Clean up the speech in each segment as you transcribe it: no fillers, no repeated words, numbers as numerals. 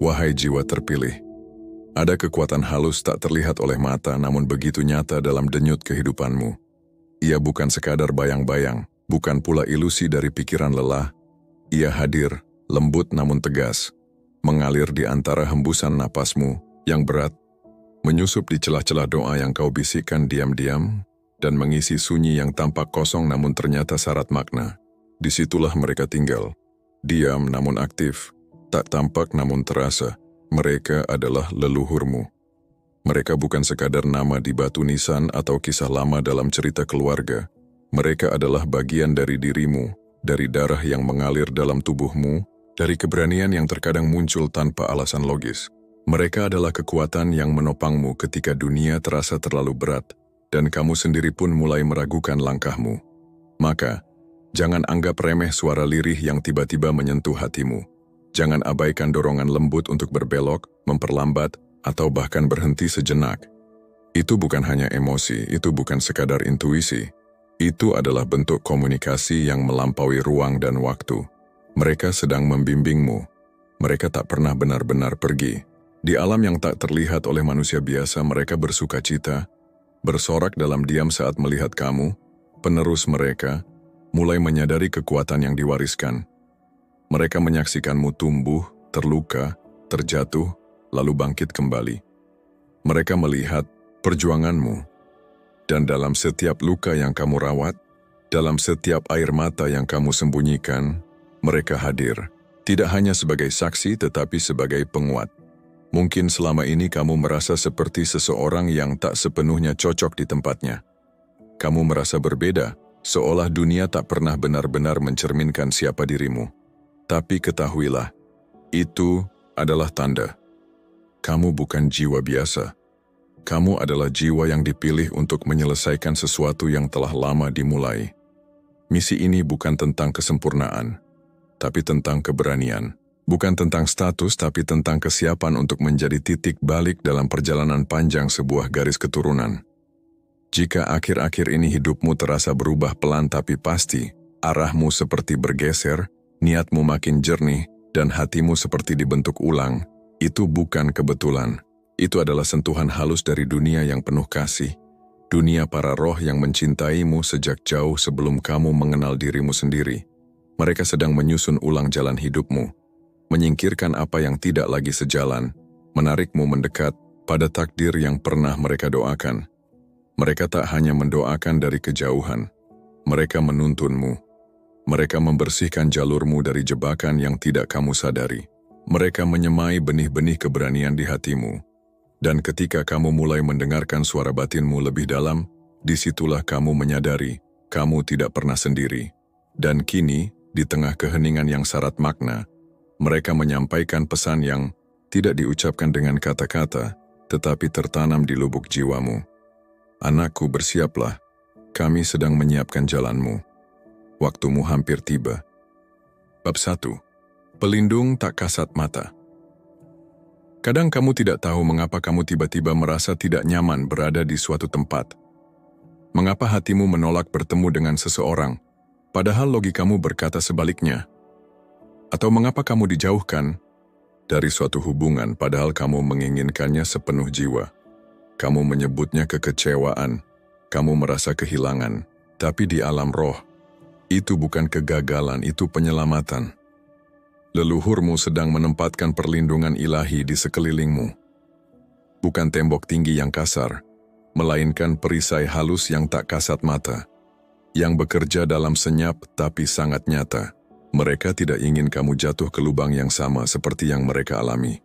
Wahai jiwa terpilih, ada kekuatan halus tak terlihat oleh mata namun begitu nyata dalam denyut kehidupanmu. Ia bukan sekadar bayang-bayang, bukan pula ilusi dari pikiran lelah. Ia hadir, lembut namun tegas, mengalir di antara hembusan napasmu yang berat, menyusup di celah-celah doa yang kau bisikkan diam-diam, dan mengisi sunyi yang tampak kosong namun ternyata syarat makna. Disitulah mereka tinggal, diam namun aktif, tak tampak namun terasa. Mereka adalah leluhurmu. Mereka bukan sekadar nama di batu nisan atau kisah lama dalam cerita keluarga. Mereka adalah bagian dari dirimu, dari darah yang mengalir dalam tubuhmu, dari keberanian yang terkadang muncul tanpa alasan logis. Mereka adalah kekuatan yang menopangmu ketika dunia terasa terlalu berat, dan kamu sendiri pun mulai meragukan langkahmu. Maka, jangan anggap remeh suara lirih yang tiba-tiba menyentuh hatimu. Jangan abaikan dorongan lembut untuk berbelok, memperlambat, atau bahkan berhenti sejenak. Itu bukan hanya emosi, itu bukan sekadar intuisi. Itu adalah bentuk komunikasi yang melampaui ruang dan waktu. Mereka sedang membimbingmu. Mereka tak pernah benar-benar pergi. Di alam yang tak terlihat oleh manusia biasa, mereka bersuka cita, bersorak dalam diam saat melihat kamu, penerus mereka, mulai menyadari kekuatan yang diwariskan. Mereka menyaksikanmu tumbuh, terluka, terjatuh, lalu bangkit kembali. Mereka melihat perjuanganmu, dan dalam setiap luka yang kamu rawat, dalam setiap air mata yang kamu sembunyikan, mereka hadir, tidak hanya sebagai saksi tetapi sebagai penguat. Mungkin selama ini kamu merasa seperti seseorang yang tak sepenuhnya cocok di tempatnya. Kamu merasa berbeda, seolah dunia tak pernah benar-benar mencerminkan siapa dirimu. Tapi ketahuilah, itu adalah tanda. Kamu bukan jiwa biasa. Kamu adalah jiwa yang dipilih untuk menyelesaikan sesuatu yang telah lama dimulai. Misi ini bukan tentang kesempurnaan, tapi tentang keberanian. Bukan tentang status, tapi tentang kesiapan untuk menjadi titik balik dalam perjalanan panjang sebuah garis keturunan. Jika akhir-akhir ini hidupmu terasa berubah pelan tapi pasti, arahmu seperti bergeser, niatmu makin jernih, dan hatimu seperti dibentuk ulang, itu bukan kebetulan. Itu adalah sentuhan halus dari dunia yang penuh kasih. Dunia para roh yang mencintaimu sejak jauh sebelum kamu mengenal dirimu sendiri. Mereka sedang menyusun ulang jalan hidupmu, menyingkirkan apa yang tidak lagi sejalan, menarikmu mendekat pada takdir yang pernah mereka doakan. Mereka tak hanya mendoakan dari kejauhan, mereka menuntunmu. Mereka membersihkan jalurmu dari jebakan yang tidak kamu sadari. Mereka menyemai benih-benih keberanian di hatimu. Dan ketika kamu mulai mendengarkan suara batinmu lebih dalam, disitulah kamu menyadari, kamu tidak pernah sendiri. Dan kini, di tengah keheningan yang syarat makna, mereka menyampaikan pesan yang tidak diucapkan dengan kata-kata, tetapi tertanam di lubuk jiwamu. Anakku, bersiaplah, kami sedang menyiapkan jalanmu. Waktumu hampir tiba. Bab 1. Pelindung tak kasat mata. Kadang kamu tidak tahu mengapa kamu tiba-tiba merasa tidak nyaman berada di suatu tempat. Mengapa hatimu menolak bertemu dengan seseorang, padahal logikamu berkata sebaliknya. Atau mengapa kamu dijauhkan dari suatu hubungan padahal kamu menginginkannya sepenuh jiwa. Kamu menyebutnya kekecewaan, kamu merasa kehilangan, tapi di alam roh, itu bukan kegagalan, itu penyelamatan. Leluhurmu sedang menempatkan perlindungan ilahi di sekelilingmu. Bukan tembok tinggi yang kasar, melainkan perisai halus yang tak kasat mata, yang bekerja dalam senyap tapi sangat nyata. Mereka tidak ingin kamu jatuh ke lubang yang sama seperti yang mereka alami.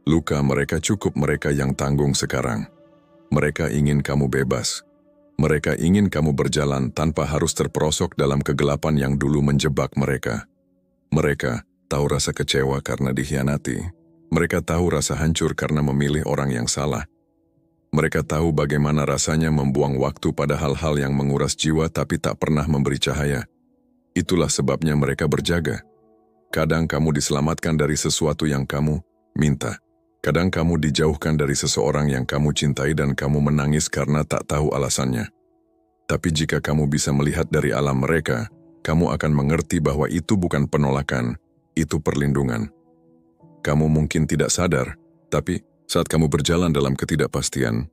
Luka mereka cukup mereka yang tanggung sekarang. Mereka ingin kamu bebas. Mereka ingin kamu berjalan tanpa harus terperosok dalam kegelapan yang dulu menjebak mereka. Mereka tahu rasa kecewa karena dikhianati. Mereka tahu rasa hancur karena memilih orang yang salah. Mereka tahu bagaimana rasanya membuang waktu pada hal-hal yang menguras jiwa tapi tak pernah memberi cahaya. Itulah sebabnya mereka berjaga. Kadang kamu diselamatkan dari sesuatu yang kamu minta. Kadang kamu dijauhkan dari seseorang yang kamu cintai dan kamu menangis karena tak tahu alasannya. Tapi jika kamu bisa melihat dari alam mereka, kamu akan mengerti bahwa itu bukan penolakan, itu perlindungan. Kamu mungkin tidak sadar, tapi saat kamu berjalan dalam ketidakpastian,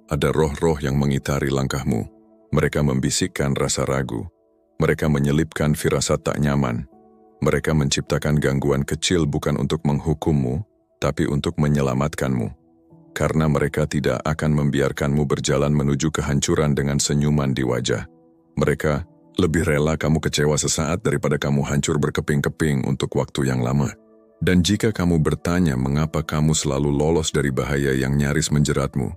ada roh-roh yang mengitari langkahmu. Mereka membisikkan rasa ragu. Mereka menyelipkan firasat tak nyaman. Mereka menciptakan gangguan kecil bukan untuk menghukummu, tapi untuk menyelamatkanmu. Karena mereka tidak akan membiarkanmu berjalan menuju kehancuran dengan senyuman di wajah. Mereka lebih rela kamu kecewa sesaat daripada kamu hancur berkeping-keping untuk waktu yang lama. Dan jika kamu bertanya mengapa kamu selalu lolos dari bahaya yang nyaris menjeratmu,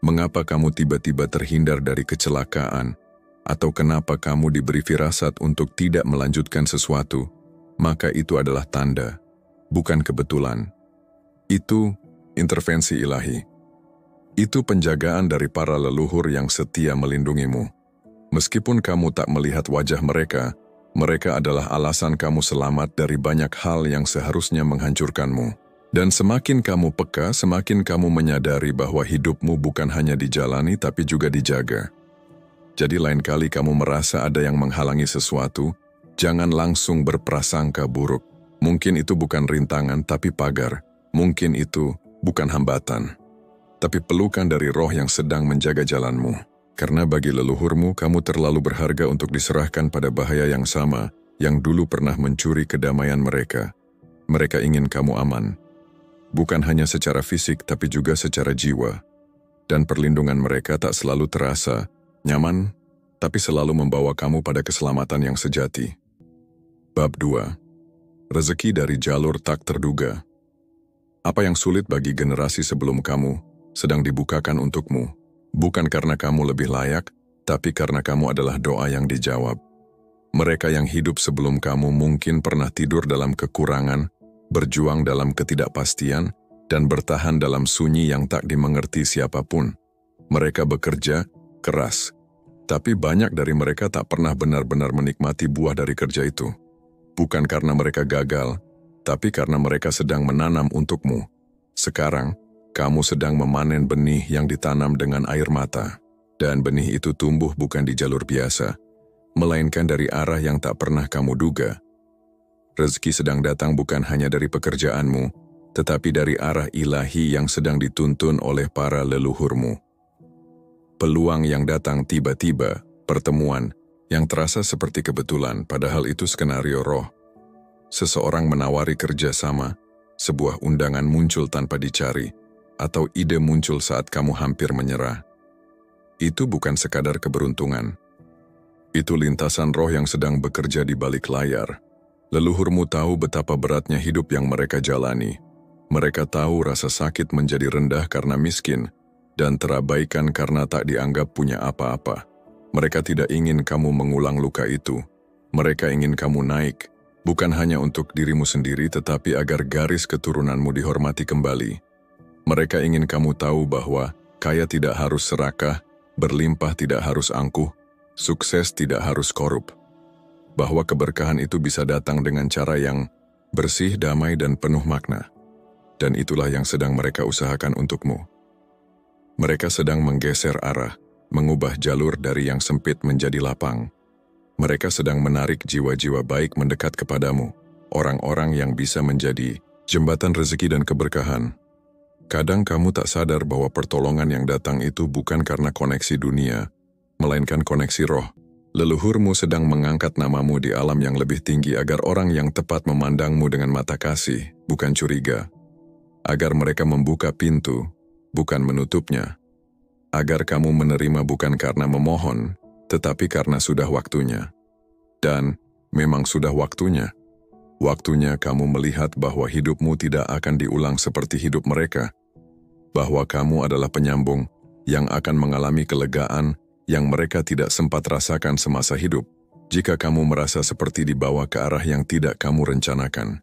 mengapa kamu tiba-tiba terhindar dari kecelakaan, atau kenapa kamu diberi firasat untuk tidak melanjutkan sesuatu, maka itu adalah tanda, bukan kebetulan. Itu intervensi ilahi. Itu penjagaan dari para leluhur yang setia melindungimu. Meskipun kamu tak melihat wajah mereka, mereka adalah alasan kamu selamat dari banyak hal yang seharusnya menghancurkanmu. Dan semakin kamu peka, semakin kamu menyadari bahwa hidupmu bukan hanya dijalani tapi juga dijaga. Jadi lain kali kamu merasa ada yang menghalangi sesuatu, jangan langsung berprasangka buruk. Mungkin itu bukan rintangan tapi pagar. Mungkin itu bukan hambatan. Tapi pelukan dari roh yang sedang menjaga jalanmu. Karena bagi leluhurmu, kamu terlalu berharga untuk diserahkan pada bahaya yang sama yang dulu pernah mencuri kedamaian mereka. Mereka ingin kamu aman. Bukan hanya secara fisik, tapi juga secara jiwa. Dan perlindungan mereka tak selalu terasa nyaman, tapi selalu membawa kamu pada keselamatan yang sejati. Bab 2. Rezeki dari jalur tak terduga. Apa yang sulit bagi generasi sebelum kamu sedang dibukakan untukmu, bukan karena kamu lebih layak, tapi karena kamu adalah doa yang dijawab. Mereka yang hidup sebelum kamu mungkin pernah tidur dalam kekurangan, berjuang dalam ketidakpastian, dan bertahan dalam sunyi yang tak dimengerti siapapun. Mereka bekerja keras, tapi banyak dari mereka tak pernah benar-benar menikmati buah dari kerja itu. Bukan karena mereka gagal, tapi karena mereka sedang menanam untukmu. Sekarang, kamu sedang memanen benih yang ditanam dengan air mata. Dan benih itu tumbuh bukan di jalur biasa, melainkan dari arah yang tak pernah kamu duga. Rezeki sedang datang bukan hanya dari pekerjaanmu, tetapi dari arah ilahi yang sedang dituntun oleh para leluhurmu. Peluang yang datang tiba-tiba, pertemuan yang terasa seperti kebetulan, padahal itu skenario roh. Seseorang menawari kerjasama, sebuah undangan muncul tanpa dicari, atau ide muncul saat kamu hampir menyerah. Itu bukan sekadar keberuntungan. Itu lintasan roh yang sedang bekerja di balik layar. Leluhurmu tahu betapa beratnya hidup yang mereka jalani. Mereka tahu rasa sakit menjadi rendah karena miskin, dan terabaikan karena tak dianggap punya apa-apa. Mereka tidak ingin kamu mengulang luka itu. Mereka ingin kamu naik, bukan hanya untuk dirimu sendiri, tetapi agar garis keturunanmu dihormati kembali. Mereka ingin kamu tahu bahwa kaya tidak harus serakah, berlimpah tidak harus angkuh, sukses tidak harus korup. Bahwa keberkahan itu bisa datang dengan cara yang bersih, damai, dan penuh makna. Dan itulah yang sedang mereka usahakan untukmu. Mereka sedang menggeser arah, mengubah jalur dari yang sempit menjadi lapang. Mereka sedang menarik jiwa-jiwa baik mendekat kepadamu, orang-orang yang bisa menjadi jembatan rezeki dan keberkahan. Kadang kamu tak sadar bahwa pertolongan yang datang itu bukan karena koneksi dunia, melainkan koneksi roh. Leluhurmu sedang mengangkat namamu di alam yang lebih tinggi agar orang yang tepat memandangmu dengan mata kasih, bukan curiga. Agar mereka membuka pintu, bukan menutupnya. Agar kamu menerima bukan karena memohon, tetapi karena sudah waktunya. Dan memang sudah waktunya. Waktunya kamu melihat bahwa hidupmu tidak akan diulang seperti hidup mereka. Bahwa kamu adalah penyambung yang akan mengalami kelegaan yang mereka tidak sempat rasakan semasa hidup. Jika kamu merasa seperti dibawa ke arah yang tidak kamu rencanakan.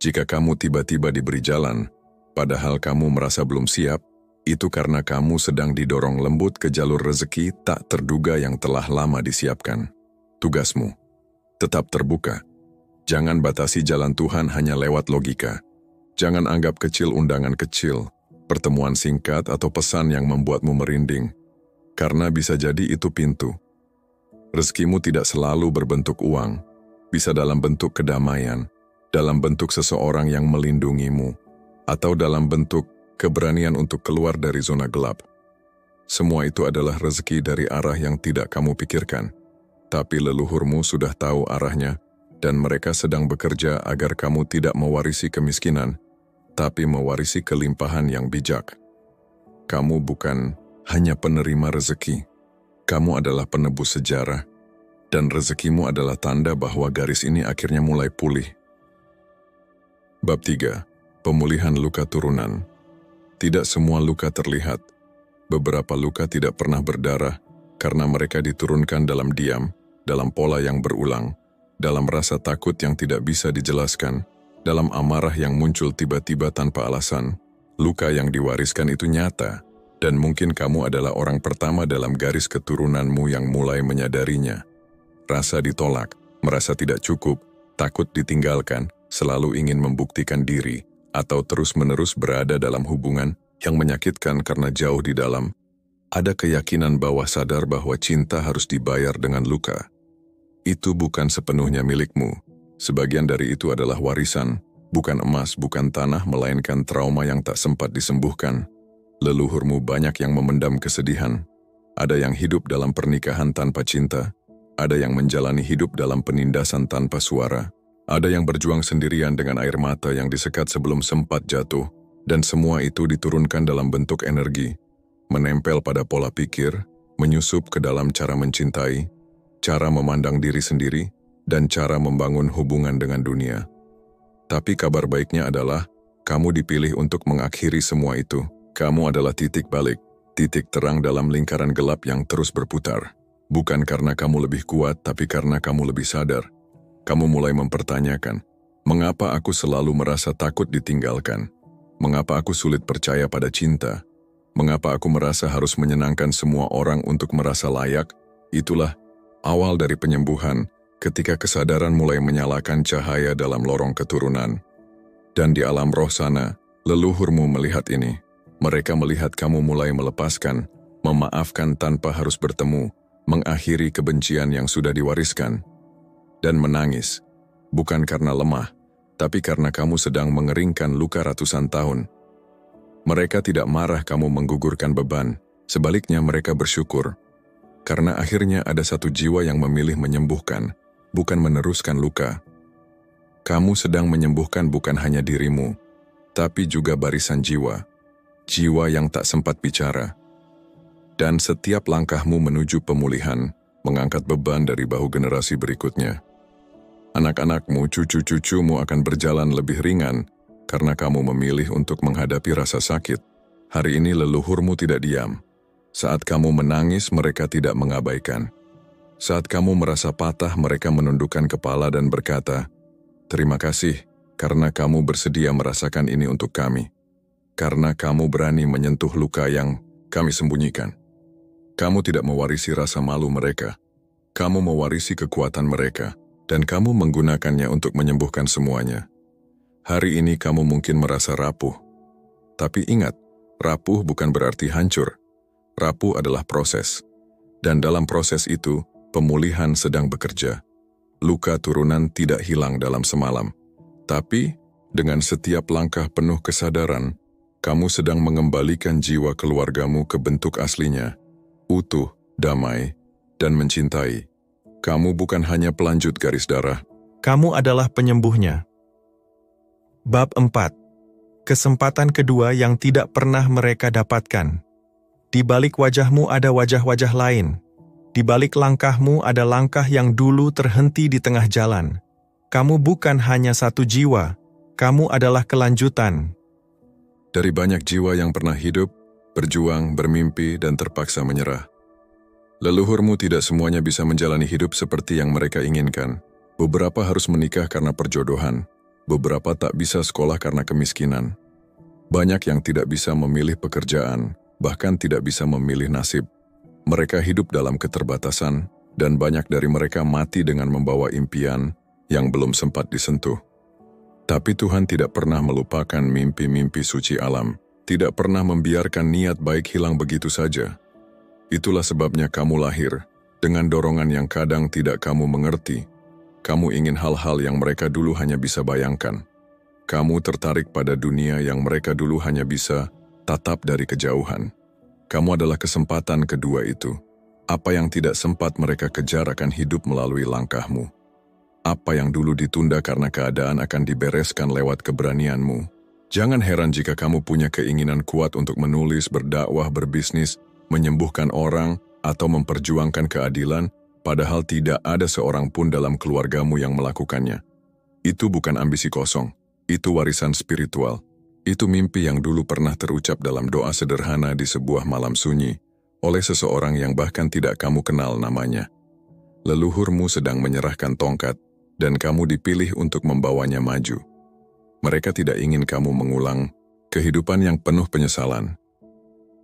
Jika kamu tiba-tiba diberi jalan, padahal kamu merasa belum siap, itu karena kamu sedang didorong lembut ke jalur rezeki tak terduga yang telah lama disiapkan. Tugasmu, tetap terbuka. Jangan batasi jalan Tuhan hanya lewat logika. Jangan anggap kecil undangan kecil, pertemuan singkat atau pesan yang membuatmu merinding. Karena bisa jadi itu pintu. Rezekimu tidak selalu berbentuk uang, bisa dalam bentuk kedamaian, dalam bentuk seseorang yang melindungimu, atau dalam bentuk keberanian untuk keluar dari zona gelap. Semua itu adalah rezeki dari arah yang tidak kamu pikirkan, tapi leluhurmu sudah tahu arahnya, dan mereka sedang bekerja agar kamu tidak mewarisi kemiskinan, tapi mewarisi kelimpahan yang bijak. Kamu bukan hanya penerima rezeki, kamu adalah penebus sejarah, dan rezekimu adalah tanda bahwa garis ini akhirnya mulai pulih. Bab 3. Pemulihan luka turunan. Tidak semua luka terlihat. Beberapa luka tidak pernah berdarah karena mereka diturunkan dalam diam, dalam pola yang berulang, dalam rasa takut yang tidak bisa dijelaskan, dalam amarah yang muncul tiba-tiba tanpa alasan. Luka yang diwariskan itu nyata, dan mungkin kamu adalah orang pertama dalam garis keturunanmu yang mulai menyadarinya. Rasa ditolak, merasa tidak cukup, takut ditinggalkan, selalu ingin membuktikan diri, atau terus-menerus berada dalam hubungan yang menyakitkan karena jauh di dalam. Ada keyakinan bawah sadar bahwa cinta harus dibayar dengan luka. Itu bukan sepenuhnya milikmu. Sebagian dari itu adalah warisan, bukan emas, bukan tanah, melainkan trauma yang tak sempat disembuhkan. Leluhurmu banyak yang memendam kesedihan. Ada yang hidup dalam pernikahan tanpa cinta. Ada yang menjalani hidup dalam penindasan tanpa suara. Ada yang berjuang sendirian dengan air mata yang disekat sebelum sempat jatuh, dan semua itu diturunkan dalam bentuk energi, menempel pada pola pikir, menyusup ke dalam cara mencintai, cara memandang diri sendiri, dan cara membangun hubungan dengan dunia. Tapi kabar baiknya adalah, kamu dipilih untuk mengakhiri semua itu. Kamu adalah titik balik, titik terang dalam lingkaran gelap yang terus berputar. Bukan karena kamu lebih kuat, tapi karena kamu lebih sadar. Kamu mulai mempertanyakan, mengapa aku selalu merasa takut ditinggalkan? Mengapa aku sulit percaya pada cinta? Mengapa aku merasa harus menyenangkan semua orang untuk merasa layak? Itulah awal dari penyembuhan ketika kesadaran mulai menyalakan cahaya dalam lorong keturunan. Dan di alam roh sana, leluhurmu melihat ini. Mereka melihat kamu mulai melepaskan, memaafkan tanpa harus bertemu, mengakhiri kebencian yang sudah diwariskan. Dan menangis, bukan karena lemah, tapi karena kamu sedang mengeringkan luka ratusan tahun. Mereka tidak marah kamu menggugurkan beban, sebaliknya mereka bersyukur. Karena akhirnya ada satu jiwa yang memilih menyembuhkan, bukan meneruskan luka. Kamu sedang menyembuhkan bukan hanya dirimu, tapi juga barisan jiwa. Jiwa yang tak sempat bicara. Dan setiap langkahmu menuju pemulihan, mengangkat beban dari bahu generasi berikutnya. Anak-anakmu, cucu-cucumu akan berjalan lebih ringan karena kamu memilih untuk menghadapi rasa sakit. Hari ini leluhurmu tidak diam. Saat kamu menangis, mereka tidak mengabaikan. Saat kamu merasa patah, mereka menundukkan kepala dan berkata, "Terima kasih karena kamu bersedia merasakan ini untuk kami. Karena kamu berani menyentuh luka yang kami sembunyikan. Kamu tidak mewarisi rasa malu mereka. Kamu mewarisi kekuatan mereka. Dan kamu menggunakannya untuk menyembuhkan semuanya. Hari ini kamu mungkin merasa rapuh. Tapi ingat, rapuh bukan berarti hancur. Rapuh adalah proses. Dan dalam proses itu, pemulihan sedang bekerja. Luka turunan tidak hilang dalam semalam. Tapi, dengan setiap langkah penuh kesadaran, kamu sedang mengembalikan jiwa keluargamu ke bentuk aslinya. Utuh, damai, dan mencintai. Kamu bukan hanya pelanjut garis darah. Kamu adalah penyembuhnya. Bab 4. Kesempatan kedua yang tidak pernah mereka dapatkan. Di balik wajahmu ada wajah-wajah lain. Di balik langkahmu ada langkah yang dulu terhenti di tengah jalan. Kamu bukan hanya satu jiwa, kamu adalah kelanjutan. Dari banyak jiwa yang pernah hidup, berjuang, bermimpi, dan terpaksa menyerah. Leluhurmu tidak semuanya bisa menjalani hidup seperti yang mereka inginkan. Beberapa harus menikah karena perjodohan. Beberapa tak bisa sekolah karena kemiskinan. Banyak yang tidak bisa memilih pekerjaan, bahkan tidak bisa memilih nasib. Mereka hidup dalam keterbatasan, dan banyak dari mereka mati dengan membawa impian yang belum sempat disentuh. Tapi Tuhan tidak pernah melupakan mimpi-mimpi suci alam, tidak pernah membiarkan niat baik hilang begitu saja. Itulah sebabnya kamu lahir, dengan dorongan yang kadang tidak kamu mengerti. Kamu ingin hal-hal yang mereka dulu hanya bisa bayangkan. Kamu tertarik pada dunia yang mereka dulu hanya bisa tatap dari kejauhan. Kamu adalah kesempatan kedua itu. Apa yang tidak sempat mereka kejar akan hidup melalui langkahmu. Apa yang dulu ditunda karena keadaan akan dibereskan lewat keberanianmu. Jangan heran jika kamu punya keinginan kuat untuk menulis, berdakwah, berbisnis, menyembuhkan orang, atau memperjuangkan keadilan, padahal tidak ada seorang pun dalam keluargamu yang melakukannya. Itu bukan ambisi kosong, itu warisan spiritual. Itu mimpi yang dulu pernah terucap dalam doa sederhana di sebuah malam sunyi, oleh seseorang yang bahkan tidak kamu kenal namanya. Leluhurmu sedang menyerahkan tongkat, dan kamu dipilih untuk membawanya maju. Mereka tidak ingin kamu mengulang kehidupan yang penuh penyesalan.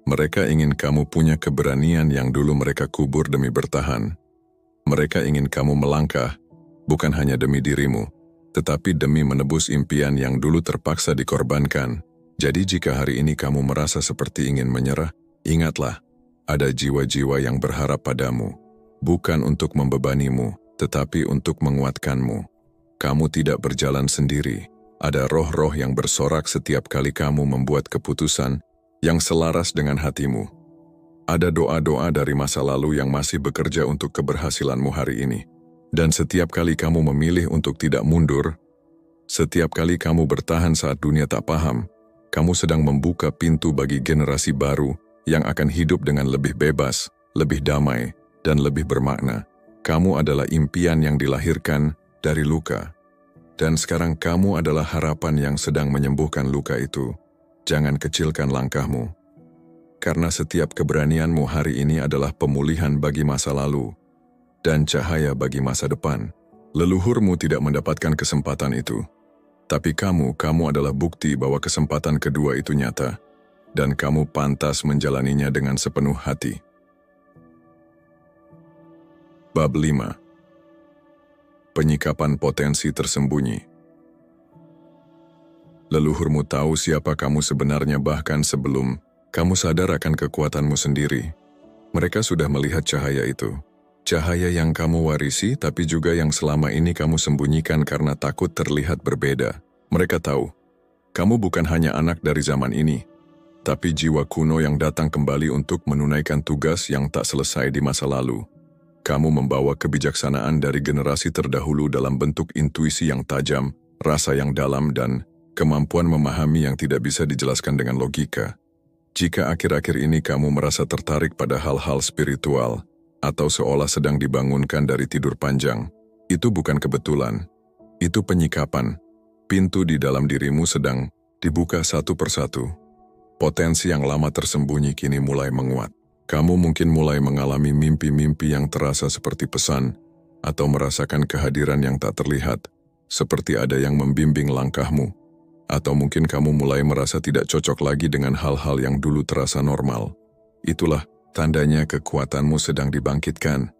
Mereka ingin kamu punya keberanian yang dulu mereka kubur demi bertahan. Mereka ingin kamu melangkah, bukan hanya demi dirimu, tetapi demi menebus impian yang dulu terpaksa dikorbankan. Jadi jika hari ini kamu merasa seperti ingin menyerah, ingatlah, ada jiwa-jiwa yang berharap padamu, bukan untuk membebanimu, tetapi untuk menguatkanmu. Kamu tidak berjalan sendiri, ada roh-roh yang bersorak setiap kali kamu membuat keputusan yang selaras dengan hatimu. Ada doa-doa dari masa lalu yang masih bekerja untuk keberhasilanmu hari ini. Dan setiap kali kamu memilih untuk tidak mundur, setiap kali kamu bertahan saat dunia tak paham, kamu sedang membuka pintu bagi generasi baru yang akan hidup dengan lebih bebas, lebih damai, dan lebih bermakna. Kamu adalah impian yang dilahirkan dari luka. Dan sekarang kamu adalah harapan yang sedang menyembuhkan luka itu. Jangan kecilkan langkahmu. Karena setiap keberanianmu hari ini adalah pemulihan bagi masa lalu dan cahaya bagi masa depan. Leluhurmu tidak mendapatkan kesempatan itu. Tapi kamu adalah bukti bahwa kesempatan kedua itu nyata, dan kamu pantas menjalaninya dengan sepenuh hati. Bab 5. Penyikapan potensi tersembunyi. Leluhurmu tahu siapa kamu sebenarnya bahkan sebelum kamu sadar akan kekuatanmu sendiri. Mereka sudah melihat cahaya itu. Cahaya yang kamu warisi, tapi juga yang selama ini kamu sembunyikan karena takut terlihat berbeda. Mereka tahu, kamu bukan hanya anak dari zaman ini, tapi jiwa kuno yang datang kembali untuk menunaikan tugas yang tak selesai di masa lalu. Kamu membawa kebijaksanaan dari generasi terdahulu dalam bentuk intuisi yang tajam, rasa yang dalam, dan kemampuan memahami yang tidak bisa dijelaskan dengan logika. Jika akhir-akhir ini kamu merasa tertarik pada hal-hal spiritual, atau seolah sedang dibangunkan dari tidur panjang, itu bukan kebetulan. Itu penyikapan. Pintu di dalam dirimu sedang dibuka satu persatu. Potensi yang lama tersembunyi kini mulai menguat. Kamu mungkin mulai mengalami mimpi-mimpi yang terasa seperti pesan, atau merasakan kehadiran yang tak terlihat, seperti ada yang membimbing langkahmu. Atau mungkin kamu mulai merasa tidak cocok lagi dengan hal-hal yang dulu terasa normal. Itulah tandanya kekuatanmu sedang dibangkitkan.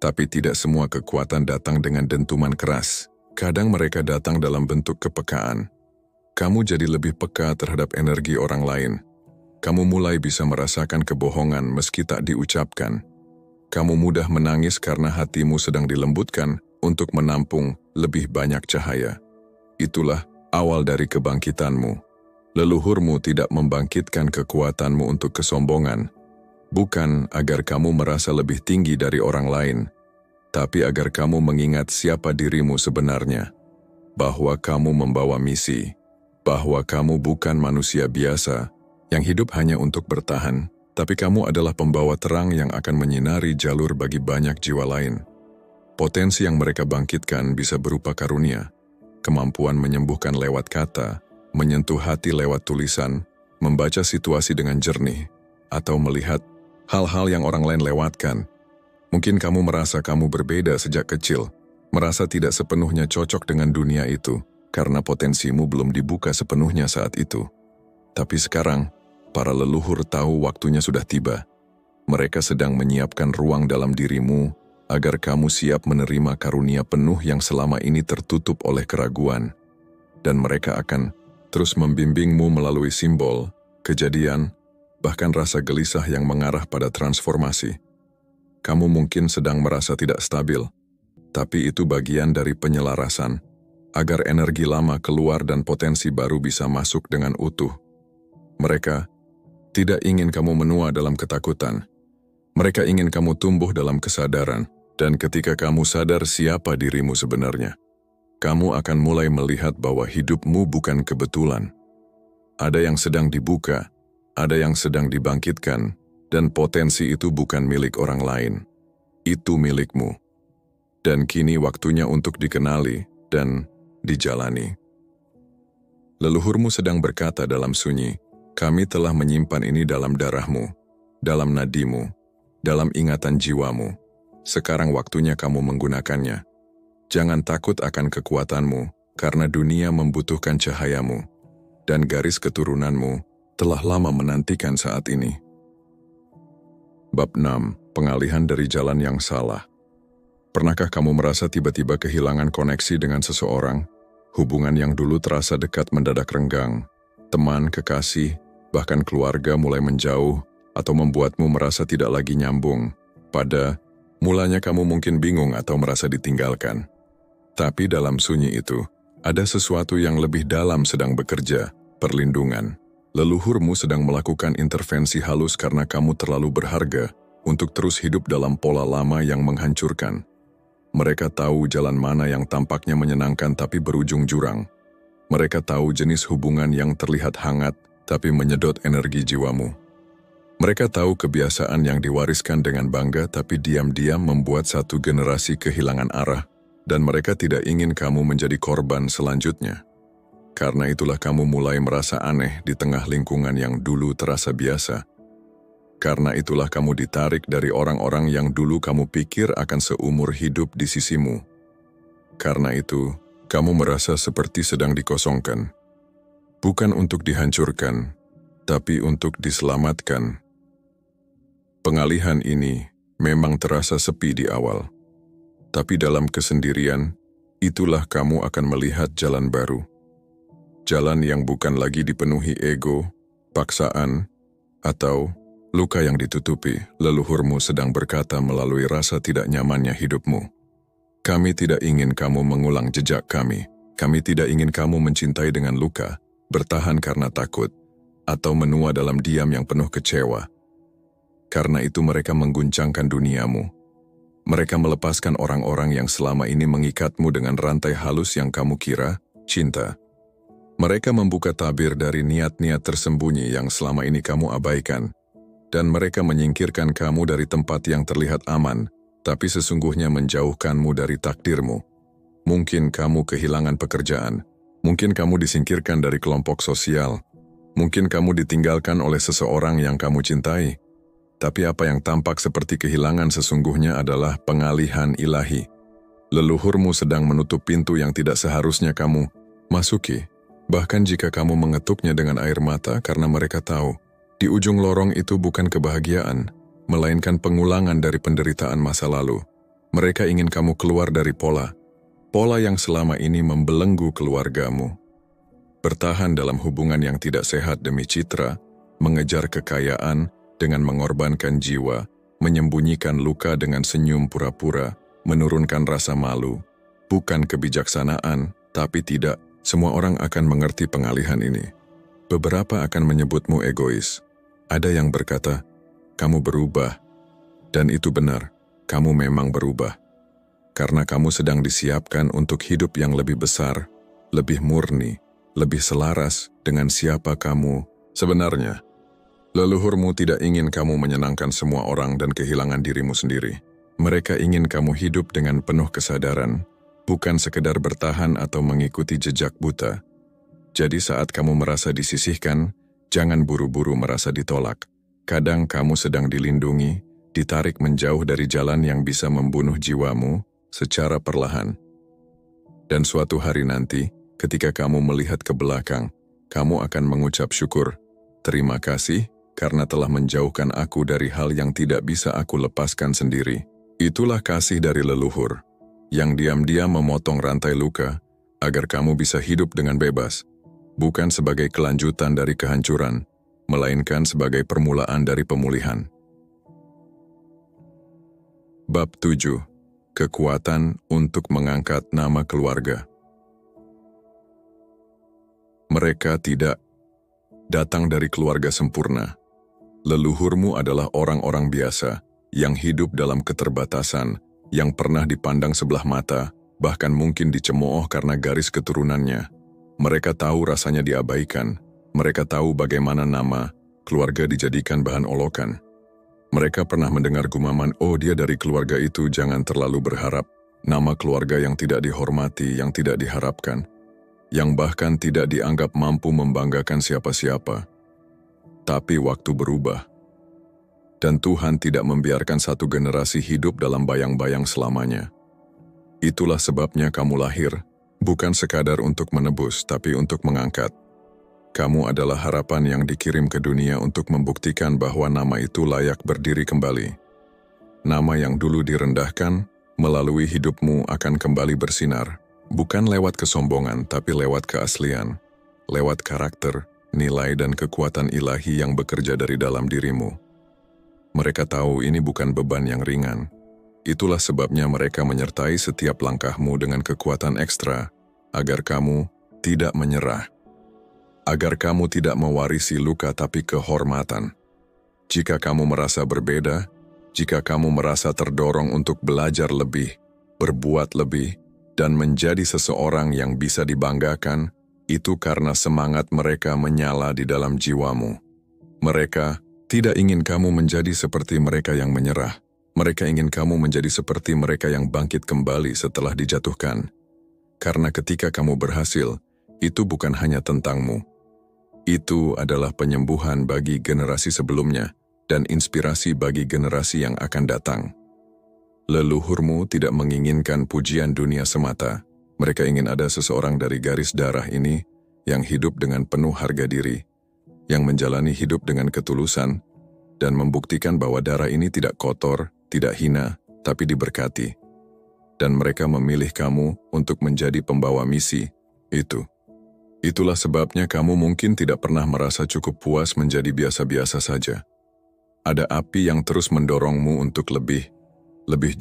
Tapi tidak semua kekuatan datang dengan dentuman keras. Kadang mereka datang dalam bentuk kepekaan. Kamu jadi lebih peka terhadap energi orang lain. Kamu mulai bisa merasakan kebohongan meski tak diucapkan. Kamu mudah menangis karena hatimu sedang dilembutkan untuk menampung lebih banyak cahaya. Itulah awal dari kebangkitanmu. Leluhurmu tidak membangkitkan kekuatanmu untuk kesombongan, bukan agar kamu merasa lebih tinggi dari orang lain, tapi agar kamu mengingat siapa dirimu sebenarnya, bahwa kamu membawa misi, bahwa kamu bukan manusia biasa yang hidup hanya untuk bertahan, tapi kamu adalah pembawa terang yang akan menyinari jalur bagi banyak jiwa lain. Potensi yang mereka bangkitkan bisa berupa karunia, kemampuan menyembuhkan lewat kata, menyentuh hati lewat tulisan, membaca situasi dengan jernih, atau melihat hal-hal yang orang lain lewatkan. Mungkin kamu merasa kamu berbeda sejak kecil, merasa tidak sepenuhnya cocok dengan dunia itu, karena potensimu belum dibuka sepenuhnya saat itu. Tapi sekarang, para leluhur tahu waktunya sudah tiba. Mereka sedang menyiapkan ruang dalam dirimu, agar kamu siap menerima karunia penuh yang selama ini tertutup oleh keraguan. Dan mereka akan terus membimbingmu melalui simbol, kejadian, bahkan rasa gelisah yang mengarah pada transformasi. Kamu mungkin sedang merasa tidak stabil. Tapi itu bagian dari penyelarasan, agar energi lama keluar dan potensi baru bisa masuk dengan utuh. Mereka tidak ingin kamu menua dalam ketakutan. Mereka ingin kamu tumbuh dalam kesadaran, dan ketika kamu sadar siapa dirimu sebenarnya, kamu akan mulai melihat bahwa hidupmu bukan kebetulan. Ada yang sedang dibuka, ada yang sedang dibangkitkan, dan potensi itu bukan milik orang lain. Itu milikmu. Dan kini waktunya untuk dikenali dan dijalani. Leluhurmu sedang berkata dalam sunyi, kami telah menyimpan ini dalam darahmu, dalam nadimu, dalam ingatan jiwamu. Sekarang waktunya kamu menggunakannya. Jangan takut akan kekuatanmu, karena dunia membutuhkan cahayamu, dan garis keturunanmu telah lama menantikan saat ini. Bab 6. Pengalihan dari jalan yang salah. Pernahkah kamu merasa tiba-tiba kehilangan koneksi dengan seseorang? Hubungan yang dulu terasa dekat mendadak renggang. Teman, kekasih, bahkan keluarga mulai menjauh atau membuatmu merasa tidak lagi nyambung. Pada mulanya kamu mungkin bingung atau merasa ditinggalkan. Tapi dalam sunyi itu, ada sesuatu yang lebih dalam sedang bekerja, perlindungan. Leluhurmu sedang melakukan intervensi halus karena kamu terlalu berharga untuk terus hidup dalam pola lama yang menghancurkan. Mereka tahu jalan mana yang tampaknya menyenangkan tapi berujung jurang. Mereka tahu jenis hubungan yang terlihat hangat tapi menyedot energi jiwamu. Mereka tahu kebiasaan yang diwariskan dengan bangga tapi diam-diam membuat satu generasi kehilangan arah. Dan mereka tidak ingin kamu menjadi korban selanjutnya. Karena itulah kamu mulai merasa aneh di tengah lingkungan yang dulu terasa biasa. Karena itulah kamu ditarik dari orang-orang yang dulu kamu pikir akan seumur hidup di sisimu. Karena itu, kamu merasa seperti sedang dikosongkan. Bukan untuk dihancurkan, tapi untuk diselamatkan. Pengalihan ini memang terasa sepi di awal. Tapi dalam kesendirian, itulah kamu akan melihat jalan baru. Jalan yang bukan lagi dipenuhi ego, paksaan, atau luka yang ditutupi. Leluhurmu sedang berkata melalui rasa tidak nyamannya hidupmu. Kami tidak ingin kamu mengulang jejak kami. Kami tidak ingin kamu mencintai dengan luka, bertahan karena takut, atau menua dalam diam yang penuh kecewa. Karena itu mereka mengguncangkan duniamu. Mereka melepaskan orang-orang yang selama ini mengikatmu dengan rantai halus yang kamu kira cinta. Mereka membuka tabir dari niat-niat tersembunyi yang selama ini kamu abaikan. Dan mereka menyingkirkan kamu dari tempat yang terlihat aman, tapi sesungguhnya menjauhkanmu dari takdirmu. Mungkin kamu kehilangan pekerjaan. Mungkin kamu disingkirkan dari kelompok sosial. Mungkin kamu ditinggalkan oleh seseorang yang kamu cintai. Tapi apa yang tampak seperti kehilangan sesungguhnya adalah pengalihan ilahi. Leluhurmu sedang menutup pintu yang tidak seharusnya kamu masuki. Bahkan jika kamu mengetuknya dengan air mata karena mereka tahu, di ujung lorong itu bukan kebahagiaan, melainkan pengulangan dari penderitaan masa lalu. Mereka ingin kamu keluar dari pola yang selama ini membelenggu keluargamu. Bertahan dalam hubungan yang tidak sehat demi citra, mengejar kekayaan, dengan mengorbankan jiwa, menyembunyikan luka dengan senyum pura-pura, menurunkan rasa malu. Bukan kebijaksanaan, tapi tidak. Semua orang akan mengerti pengalihan ini. Beberapa akan menyebutmu egois. Ada yang berkata, kamu berubah. Dan itu benar, kamu memang berubah. Karena kamu sedang disiapkan untuk hidup yang lebih besar, lebih murni, lebih selaras dengan siapa kamu sebenarnya. Leluhurmu tidak ingin kamu menyenangkan semua orang dan kehilangan dirimu sendiri. Mereka ingin kamu hidup dengan penuh kesadaran, bukan sekedar bertahan atau mengikuti jejak buta. Jadi saat kamu merasa disisihkan, jangan buru-buru merasa ditolak. Kadang kamu sedang dilindungi, ditarik menjauh dari jalan yang bisa membunuh jiwamu secara perlahan. Dan suatu hari nanti, ketika kamu melihat ke belakang, kamu akan mengucap syukur, terima kasih, karena telah menjauhkan aku dari hal yang tidak bisa aku lepaskan sendiri. Itulah kasih dari leluhur, yang diam-diam memotong rantai luka, agar kamu bisa hidup dengan bebas, bukan sebagai kelanjutan dari kehancuran, melainkan sebagai permulaan dari pemulihan. Bab 7. kekuatan untuk mengangkat nama keluarga. Mereka tidak datang dari keluarga sempurna. Leluhurmu adalah orang-orang biasa yang hidup dalam keterbatasan, yang pernah dipandang sebelah mata, bahkan mungkin dicemooh karena garis keturunannya. Mereka tahu rasanya diabaikan. Mereka tahu bagaimana nama keluarga dijadikan bahan olokan. Mereka pernah mendengar gumaman, "Oh, dia dari keluarga itu, jangan terlalu berharap." Nama keluarga yang tidak dihormati, yang tidak diharapkan, yang bahkan tidak dianggap mampu membanggakan siapa-siapa. Tapi waktu berubah. Dan Tuhan tidak membiarkan satu generasi hidup dalam bayang-bayang selamanya. Itulah sebabnya kamu lahir, bukan sekadar untuk menebus, tapi untuk mengangkat. Kamu adalah harapan yang dikirim ke dunia untuk membuktikan bahwa nama itu layak berdiri kembali. Nama yang dulu direndahkan, melalui hidupmu akan kembali bersinar. Bukan lewat kesombongan, tapi lewat keaslian. Lewat karakter, nilai dan kekuatan ilahi yang bekerja dari dalam dirimu. Mereka tahu ini bukan beban yang ringan. Itulah sebabnya mereka menyertai setiap langkahmu dengan kekuatan ekstra, agar kamu tidak menyerah. Agar kamu tidak mewarisi luka tapi kehormatan. Jika kamu merasa berbeda, jika kamu merasa terdorong untuk belajar lebih, berbuat lebih, dan menjadi seseorang yang bisa dibanggakan, itu karena semangat mereka menyala di dalam jiwamu. Mereka tidak ingin kamu menjadi seperti mereka yang menyerah. Mereka ingin kamu menjadi seperti mereka yang bangkit kembali setelah dijatuhkan. Karena ketika kamu berhasil, itu bukan hanya tentangmu. Itu adalah penyembuhan bagi generasi sebelumnya dan inspirasi bagi generasi yang akan datang. Leluhurmu tidak menginginkan pujian dunia semata. Mereka ingin ada seseorang dari garis darah ini yang hidup dengan penuh harga diri, yang menjalani hidup dengan ketulusan, dan membuktikan bahwa darah ini tidak kotor, tidak hina, tapi diberkati. Dan mereka memilih kamu untuk menjadi pembawa misi itu. Itulah sebabnya kamu mungkin tidak pernah merasa cukup puas menjadi biasa-biasa saja. Ada api yang terus mendorongmu untuk lebih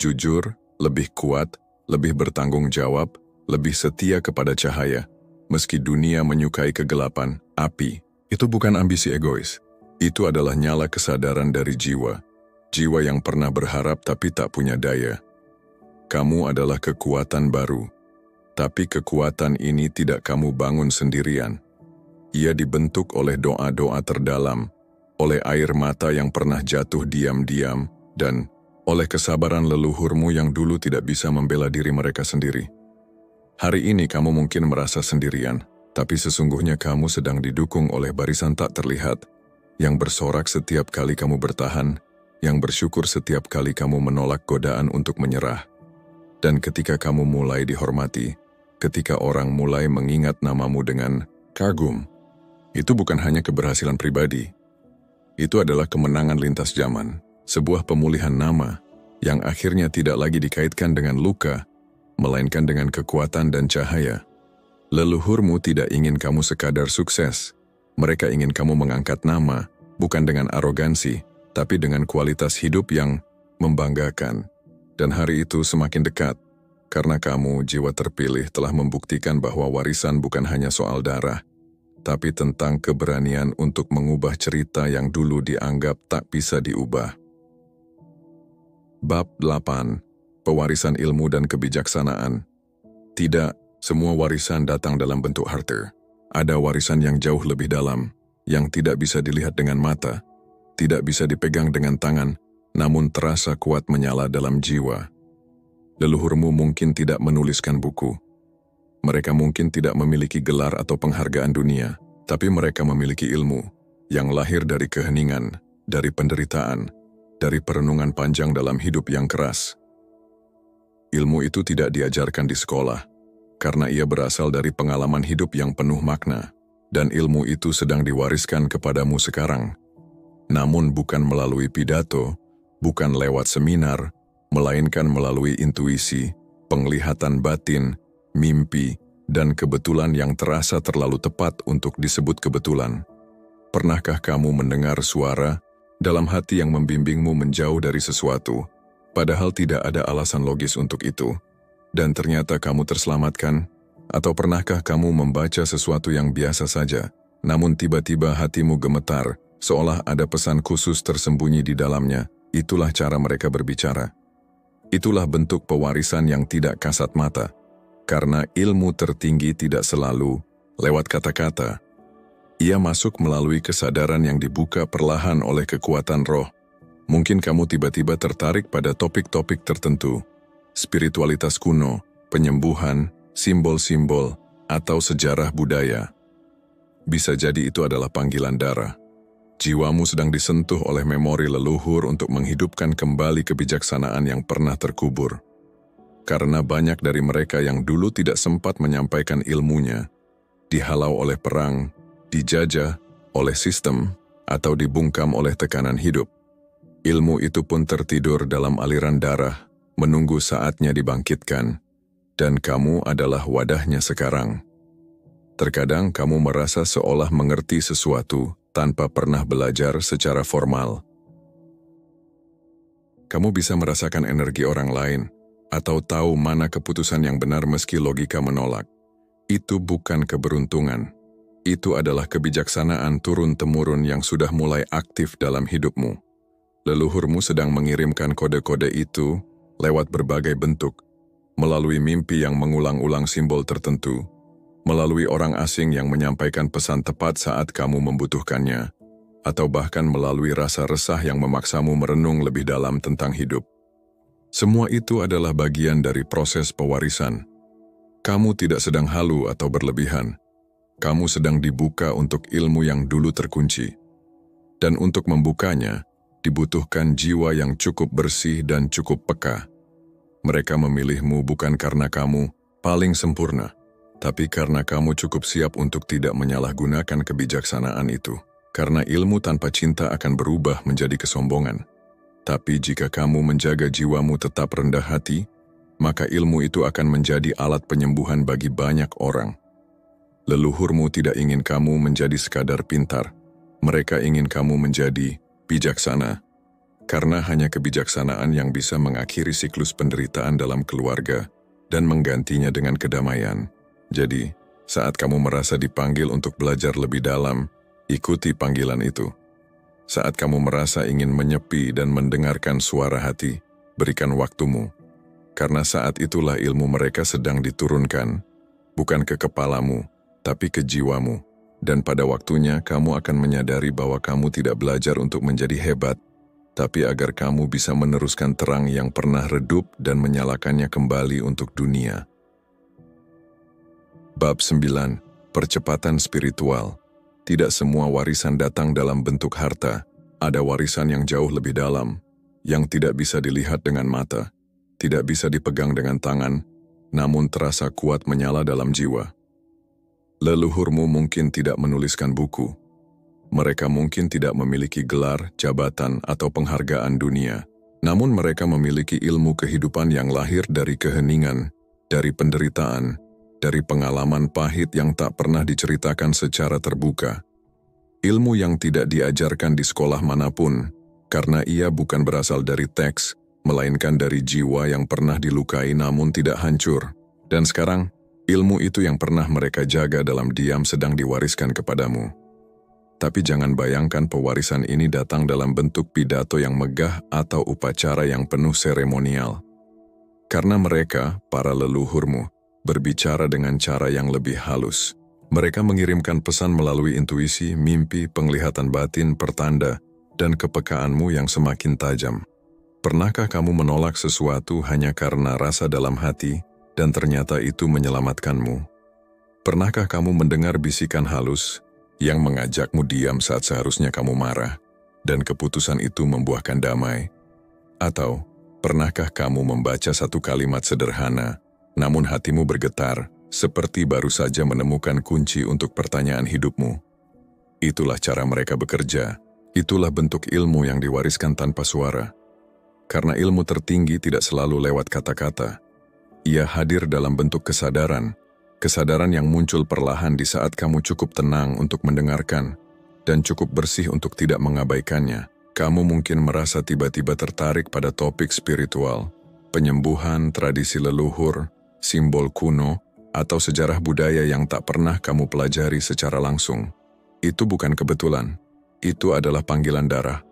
jujur, lebih kuat, lebih bertanggung jawab, lebih setia kepada cahaya. Meski dunia menyukai kegelapan, api itu bukan ambisi egois. Itu adalah nyala kesadaran dari jiwa. Jiwa yang pernah berharap tapi tak punya daya. Kamu adalah kekuatan baru. Tapi kekuatan ini tidak kamu bangun sendirian. Ia dibentuk oleh doa-doa terdalam, oleh air mata yang pernah jatuh diam-diam, dan oleh kesabaran leluhurmu yang dulu tidak bisa membela diri mereka sendiri. Hari ini kamu mungkin merasa sendirian, tapi sesungguhnya kamu sedang didukung oleh barisan tak terlihat, yang bersorak setiap kali kamu bertahan, yang bersyukur setiap kali kamu menolak godaan untuk menyerah. Dan ketika kamu mulai dihormati, ketika orang mulai mengingat namamu dengan kagum, itu bukan hanya keberhasilan pribadi. Itu adalah kemenangan lintas zaman, sebuah pemulihan nama yang akhirnya tidak lagi dikaitkan dengan luka, melainkan dengan kekuatan dan cahaya. Leluhurmu tidak ingin kamu sekadar sukses. Mereka ingin kamu mengangkat nama, bukan dengan arogansi, tapi dengan kualitas hidup yang membanggakan. Dan hari itu semakin dekat, karena kamu, jiwa terpilih, telah membuktikan bahwa warisan bukan hanya soal darah, tapi tentang keberanian untuk mengubah cerita yang dulu dianggap tak bisa diubah. Bab 8. Pewarisan ilmu dan kebijaksanaan. Tidak, semua warisan datang dalam bentuk harta. Ada warisan yang jauh lebih dalam, yang tidak bisa dilihat dengan mata, tidak bisa dipegang dengan tangan, namun terasa kuat menyala dalam jiwa. Leluhurmu mungkin tidak menuliskan buku. Mereka mungkin tidak memiliki gelar atau penghargaan dunia, tapi mereka memiliki ilmu yang lahir dari keheningan, dari penderitaan, dari perenungan panjang dalam hidup yang keras. Ilmu itu tidak diajarkan di sekolah, karena ia berasal dari pengalaman hidup yang penuh makna, dan ilmu itu sedang diwariskan kepadamu sekarang. Namun bukan melalui pidato, bukan lewat seminar, melainkan melalui intuisi, penglihatan batin, mimpi, dan kebetulan yang terasa terlalu tepat untuk disebut kebetulan. Pernahkah kamu mendengar suara dalam hati yang membimbingmu menjauh dari sesuatu, padahal tidak ada alasan logis untuk itu, dan ternyata kamu terselamatkan? Atau pernahkah kamu membaca sesuatu yang biasa saja, namun tiba-tiba hatimu gemetar, seolah ada pesan khusus tersembunyi di dalamnya? Itulah cara mereka berbicara. Itulah bentuk pewarisan yang tidak kasat mata, karena ilmu tertinggi tidak selalu lewat kata-kata. Ia masuk melalui kesadaran yang dibuka perlahan oleh kekuatan roh. Mungkin kamu tiba-tiba tertarik pada topik-topik tertentu, spiritualitas kuno, penyembuhan, simbol-simbol, atau sejarah budaya. Bisa jadi itu adalah panggilan darah. Jiwamu sedang disentuh oleh memori leluhur untuk menghidupkan kembali kebijaksanaan yang pernah terkubur. Karena banyak dari mereka yang dulu tidak sempat menyampaikan ilmunya, dihalau oleh perang, dijajah oleh sistem, atau dibungkam oleh tekanan hidup. Ilmu itu pun tertidur dalam aliran darah, menunggu saatnya dibangkitkan, dan kamu adalah wadahnya sekarang. Terkadang kamu merasa seolah mengerti sesuatu tanpa pernah belajar secara formal. Kamu bisa merasakan energi orang lain, atau tahu mana keputusan yang benar meski logika menolak. Itu bukan keberuntungan. Itu adalah kebijaksanaan turun-temurun yang sudah mulai aktif dalam hidupmu. Leluhurmu sedang mengirimkan kode-kode itu lewat berbagai bentuk, melalui mimpi yang mengulang-ulang simbol tertentu, melalui orang asing yang menyampaikan pesan tepat saat kamu membutuhkannya, atau bahkan melalui rasa resah yang memaksamu merenung lebih dalam tentang hidup. Semua itu adalah bagian dari proses pewarisan. Kamu tidak sedang halu atau berlebihan. Kamu sedang dibuka untuk ilmu yang dulu terkunci. Dan untuk membukanya, dibutuhkan jiwa yang cukup bersih dan cukup peka. Mereka memilihmu bukan karena kamu paling sempurna, tapi karena kamu cukup siap untuk tidak menyalahgunakan kebijaksanaan itu. Karena ilmu tanpa cinta akan berubah menjadi kesombongan. Tapi jika kamu menjaga jiwamu tetap rendah hati, maka ilmu itu akan menjadi alat penyembuhan bagi banyak orang. Leluhurmu tidak ingin kamu menjadi sekadar pintar. Mereka ingin kamu menjadi bijaksana. Karena hanya kebijaksanaan yang bisa mengakhiri siklus penderitaan dalam keluarga dan menggantinya dengan kedamaian. Jadi, saat kamu merasa dipanggil untuk belajar lebih dalam, ikuti panggilan itu. Saat kamu merasa ingin menyepi dan mendengarkan suara hati, berikan waktumu. Karena saat itulah ilmu mereka sedang diturunkan, bukan ke kepalamu, tapi ke jiwamu. Dan pada waktunya kamu akan menyadari bahwa kamu tidak belajar untuk menjadi hebat, tapi agar kamu bisa meneruskan terang yang pernah redup dan menyalakannya kembali untuk dunia. Bab 9. Percepatan spiritual. Tidak semua warisan datang dalam bentuk harta. Ada warisan yang jauh lebih dalam, yang tidak bisa dilihat dengan mata, tidak bisa dipegang dengan tangan, namun terasa kuat menyala dalam jiwa. Leluhurmu mungkin tidak menuliskan buku. Mereka mungkin tidak memiliki gelar, jabatan, atau penghargaan dunia. Namun mereka memiliki ilmu kehidupan yang lahir dari keheningan, dari penderitaan, dari pengalaman pahit yang tak pernah diceritakan secara terbuka. Ilmu yang tidak diajarkan di sekolah manapun, karena ia bukan berasal dari teks, melainkan dari jiwa yang pernah dilukai namun tidak hancur. Dan sekarang, ilmu itu yang pernah mereka jaga dalam diam sedang diwariskan kepadamu. Tapi jangan bayangkan pewarisan ini datang dalam bentuk pidato yang megah atau upacara yang penuh seremonial. Karena mereka, para leluhurmu, berbicara dengan cara yang lebih halus. Mereka mengirimkan pesan melalui intuisi, mimpi, penglihatan batin, pertanda, dan kepekaanmu yang semakin tajam. Pernahkah kamu menolak sesuatu hanya karena rasa dalam hati, dan ternyata itu menyelamatkanmu? Pernahkah kamu mendengar bisikan halus yang mengajakmu diam saat seharusnya kamu marah, dan keputusan itu membuahkan damai? Atau, pernahkah kamu membaca satu kalimat sederhana, namun hatimu bergetar, seperti baru saja menemukan kunci untuk pertanyaan hidupmu? Itulah cara mereka bekerja. Itulah bentuk ilmu yang diwariskan tanpa suara. Karena ilmu tertinggi tidak selalu lewat kata-kata. Ia hadir dalam bentuk kesadaran. Kesadaran yang muncul perlahan di saat kamu cukup tenang untuk mendengarkan, dan cukup bersih untuk tidak mengabaikannya. Kamu mungkin merasa tiba-tiba tertarik pada topik spiritual, penyembuhan, tradisi leluhur, simbol kuno, atau sejarah budaya yang tak pernah kamu pelajari secara langsung. Itu bukan kebetulan. Itu adalah panggilan darah.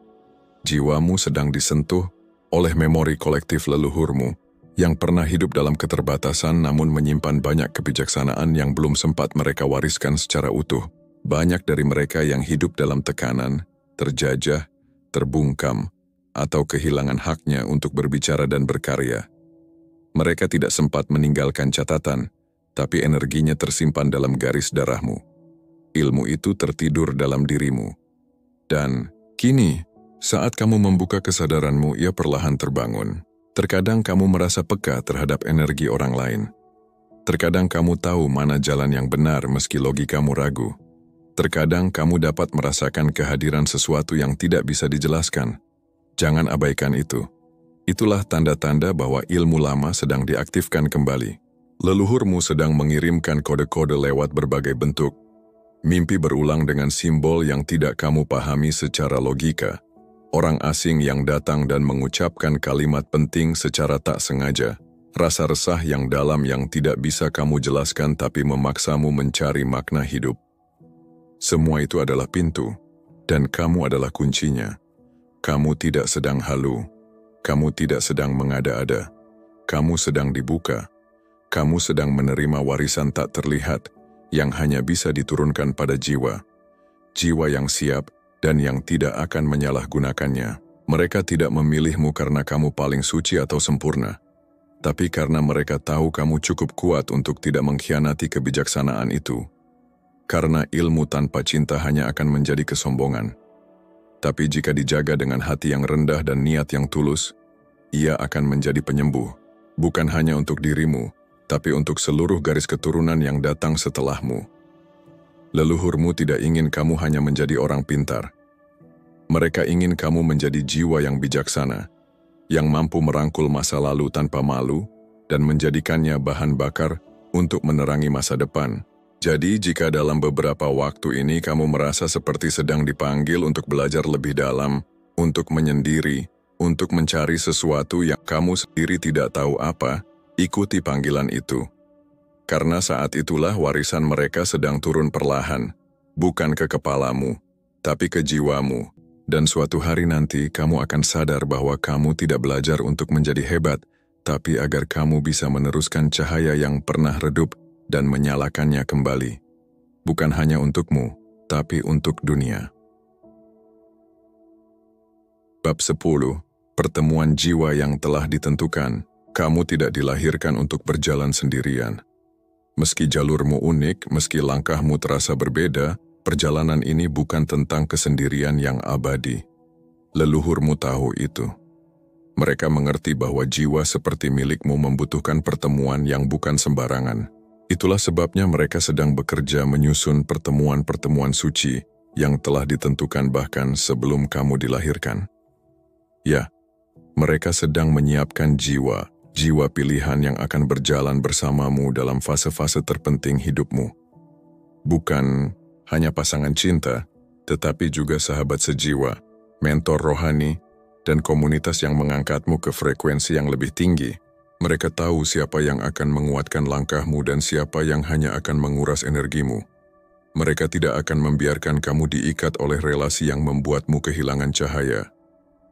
Jiwamu sedang disentuh oleh memori kolektif leluhurmu yang pernah hidup dalam keterbatasan namun menyimpan banyak kebijaksanaan yang belum sempat mereka wariskan secara utuh. Banyak dari mereka yang hidup dalam tekanan, terjajah, terbungkam, atau kehilangan haknya untuk berbicara dan berkarya. Mereka tidak sempat meninggalkan catatan, tapi energinya tersimpan dalam garis darahmu. Ilmu itu tertidur dalam dirimu. Dan kini, saat kamu membuka kesadaranmu, ia perlahan terbangun. Terkadang kamu merasa peka terhadap energi orang lain. Terkadang kamu tahu mana jalan yang benar meski logikamu ragu. Terkadang kamu dapat merasakan kehadiran sesuatu yang tidak bisa dijelaskan. Jangan abaikan itu. Itulah tanda-tanda bahwa ilmu lama sedang diaktifkan kembali. Leluhurmu sedang mengirimkan kode-kode lewat berbagai bentuk. Mimpi berulang dengan simbol yang tidak kamu pahami secara logika. Orang asing yang datang dan mengucapkan kalimat penting secara tak sengaja. Rasa resah yang dalam yang tidak bisa kamu jelaskan tapi memaksamu mencari makna hidup. Semua itu adalah pintu, dan kamu adalah kuncinya. Kamu tidak sedang halu. Kamu tidak sedang mengada-ada. Kamu sedang dibuka. Kamu sedang menerima warisan tak terlihat yang hanya bisa diturunkan pada jiwa. Jiwa yang siap dan yang tidak akan menyalahgunakannya. Mereka tidak memilihmu karena kamu paling suci atau sempurna, tapi karena mereka tahu kamu cukup kuat untuk tidak mengkhianati kebijaksanaan itu. Karena ilmu tanpa cinta hanya akan menjadi kesombongan. Tapi jika dijaga dengan hati yang rendah dan niat yang tulus, ia akan menjadi penyembuh, bukan hanya untuk dirimu, tapi untuk seluruh garis keturunan yang datang setelahmu. Leluhurmu tidak ingin kamu hanya menjadi orang pintar. Mereka ingin kamu menjadi jiwa yang bijaksana, yang mampu merangkul masa lalu tanpa malu, dan menjadikannya bahan bakar untuk menerangi masa depan. Jadi, jika dalam beberapa waktu ini kamu merasa seperti sedang dipanggil untuk belajar lebih dalam, untuk menyendiri, untuk mencari sesuatu yang kamu sendiri tidak tahu apa, ikuti panggilan itu. Karena saat itulah warisan mereka sedang turun perlahan, bukan ke kepalamu, tapi ke jiwamu. Dan suatu hari nanti kamu akan sadar bahwa kamu tidak belajar untuk menjadi hebat, tapi agar kamu bisa meneruskan cahaya yang pernah redup dan menyalakannya kembali. Bukan hanya untukmu, tapi untuk dunia. Bab 10. Pertemuan jiwa yang telah ditentukan. Kamu tidak dilahirkan untuk berjalan sendirian. Meski jalurmu unik, meski langkahmu terasa berbeda, perjalanan ini bukan tentang kesendirian yang abadi. Leluhurmu tahu itu. Mereka mengerti bahwa jiwa seperti milikmu membutuhkan pertemuan yang bukan sembarangan. Itulah sebabnya mereka sedang bekerja menyusun pertemuan-pertemuan suci yang telah ditentukan bahkan sebelum kamu dilahirkan. Ya, mereka sedang menyiapkan jiwa pilihan yang akan berjalan bersamamu dalam fase-fase terpenting hidupmu. Bukan hanya pasangan cinta, tetapi juga sahabat sejiwa, mentor rohani, dan komunitas yang mengangkatmu ke frekuensi yang lebih tinggi. Mereka tahu siapa yang akan menguatkan langkahmu dan siapa yang hanya akan menguras energimu. Mereka tidak akan membiarkan kamu diikat oleh relasi yang membuatmu kehilangan cahaya.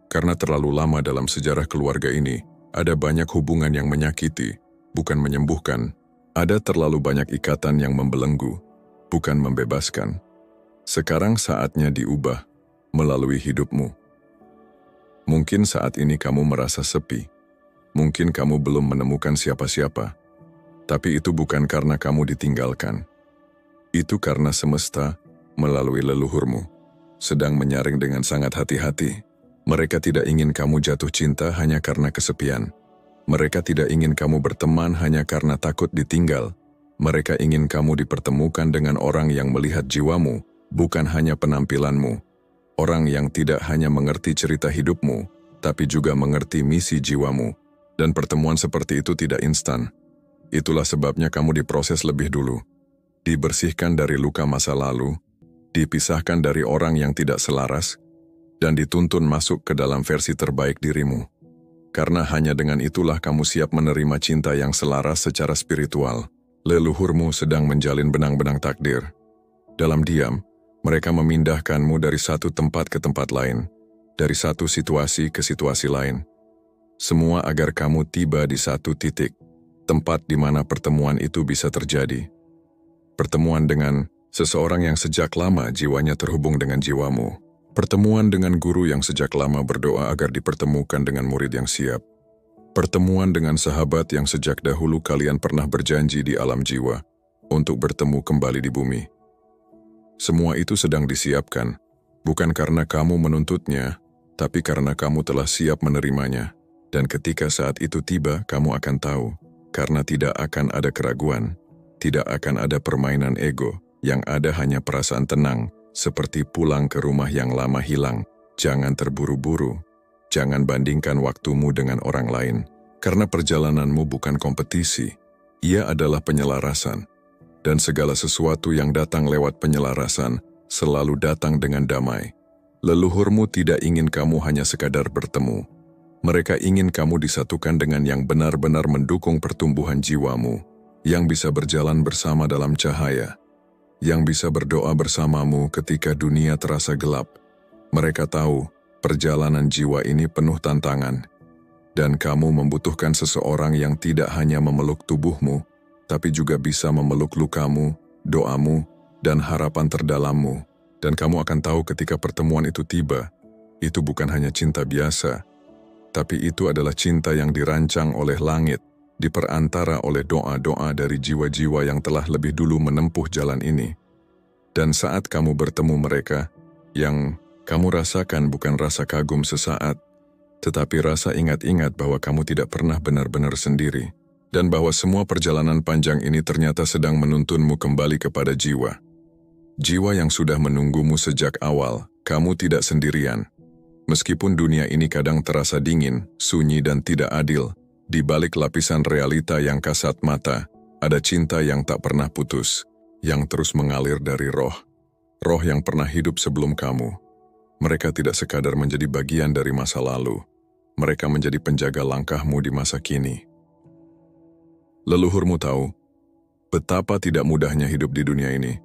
Karena terlalu lama dalam sejarah keluarga ini, ada banyak hubungan yang menyakiti, bukan menyembuhkan. Ada terlalu banyak ikatan yang membelenggu, bukan membebaskan. Sekarang saatnya diubah melalui hidupmu. Mungkin saat ini kamu merasa sepi. Mungkin kamu belum menemukan siapa-siapa, tapi itu bukan karena kamu ditinggalkan. Itu karena semesta, melalui leluhurmu, sedang menyaring dengan sangat hati-hati. Mereka tidak ingin kamu jatuh cinta hanya karena kesepian. Mereka tidak ingin kamu berteman hanya karena takut ditinggal. Mereka ingin kamu dipertemukan dengan orang yang melihat jiwamu, bukan hanya penampilanmu. Orang yang tidak hanya mengerti cerita hidupmu, tapi juga mengerti misi jiwamu. Dan pertemuan seperti itu tidak instan. Itulah sebabnya kamu diproses lebih dulu. Dibersihkan dari luka masa lalu, dipisahkan dari orang yang tidak selaras, dan dituntun masuk ke dalam versi terbaik dirimu. Karena hanya dengan itulah kamu siap menerima cinta yang selaras secara spiritual. Leluhurmu sedang menjalin benang-benang takdir. Dalam diam, mereka memindahkanmu dari satu tempat ke tempat lain, dari satu situasi ke situasi lain. Semua agar kamu tiba di satu titik, tempat di mana pertemuan itu bisa terjadi. Pertemuan dengan seseorang yang sejak lama jiwanya terhubung dengan jiwamu. Pertemuan dengan guru yang sejak lama berdoa agar dipertemukan dengan murid yang siap. Pertemuan dengan sahabat yang sejak dahulu kalian pernah berjanji di alam jiwa untuk bertemu kembali di bumi. Semua itu sedang disiapkan, bukan karena kamu menuntutnya, tapi karena kamu telah siap menerimanya. Dan ketika saat itu tiba, kamu akan tahu, karena tidak akan ada keraguan, tidak akan ada permainan ego, yang ada hanya perasaan tenang, seperti pulang ke rumah yang lama hilang. Jangan terburu-buru, jangan bandingkan waktumu dengan orang lain, karena perjalananmu bukan kompetisi, ia adalah penyelarasan. Dan segala sesuatu yang datang lewat penyelarasan, selalu datang dengan damai. Leluhurmu tidak ingin kamu hanya sekadar bertemu. Mereka ingin kamu disatukan dengan yang benar-benar mendukung pertumbuhan jiwamu, yang bisa berjalan bersama dalam cahaya, yang bisa berdoa bersamamu ketika dunia terasa gelap. Mereka tahu perjalanan jiwa ini penuh tantangan, dan kamu membutuhkan seseorang yang tidak hanya memeluk tubuhmu, tapi juga bisa memeluk lukamu, doamu, dan harapan terdalammu. Dan kamu akan tahu ketika pertemuan itu tiba, itu bukan hanya cinta biasa, tapi itu adalah cinta yang dirancang oleh langit, diperantara oleh doa-doa dari jiwa-jiwa yang telah lebih dulu menempuh jalan ini. Dan saat kamu bertemu mereka, yang kamu rasakan bukan rasa kagum sesaat, tetapi rasa ingat-ingat bahwa kamu tidak pernah benar-benar sendiri, dan bahwa semua perjalanan panjang ini ternyata sedang menuntunmu kembali kepada jiwa. Jiwa yang sudah menunggumu sejak awal, kamu tidak sendirian. Meskipun dunia ini kadang terasa dingin, sunyi dan tidak adil, di balik lapisan realita yang kasat mata, ada cinta yang tak pernah putus, yang terus mengalir dari roh yang pernah hidup sebelum kamu. Mereka tidak sekadar menjadi bagian dari masa lalu, mereka menjadi penjaga langkahmu di masa kini. Leluhurmu tahu betapa tidak mudahnya hidup di dunia ini.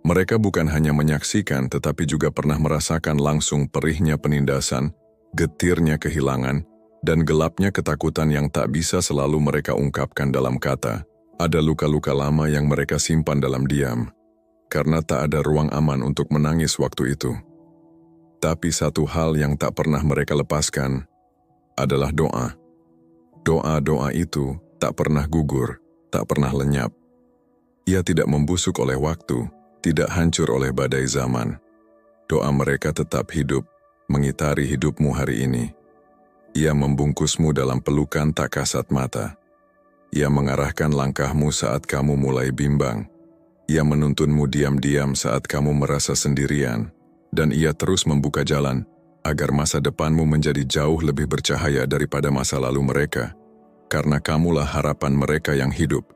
Mereka bukan hanya menyaksikan tetapi juga pernah merasakan langsung perihnya penindasan, getirnya kehilangan, dan gelapnya ketakutan yang tak bisa selalu mereka ungkapkan dalam kata. Ada luka-luka lama yang mereka simpan dalam diam, karena tak ada ruang aman untuk menangis waktu itu. Tapi satu hal yang tak pernah mereka lepaskan adalah doa. Doa-doa itu tak pernah gugur, tak pernah lenyap. Ia tidak membusuk oleh waktu, tidak hancur oleh badai zaman. Doa mereka tetap hidup, mengitari hidupmu hari ini. Ia membungkusmu dalam pelukan tak kasat mata. Ia mengarahkan langkahmu saat kamu mulai bimbang. Ia menuntunmu diam-diam saat kamu merasa sendirian. Dan ia terus membuka jalan agar masa depanmu menjadi jauh lebih bercahaya daripada masa lalu mereka. Karena kamulah harapan mereka yang hidup.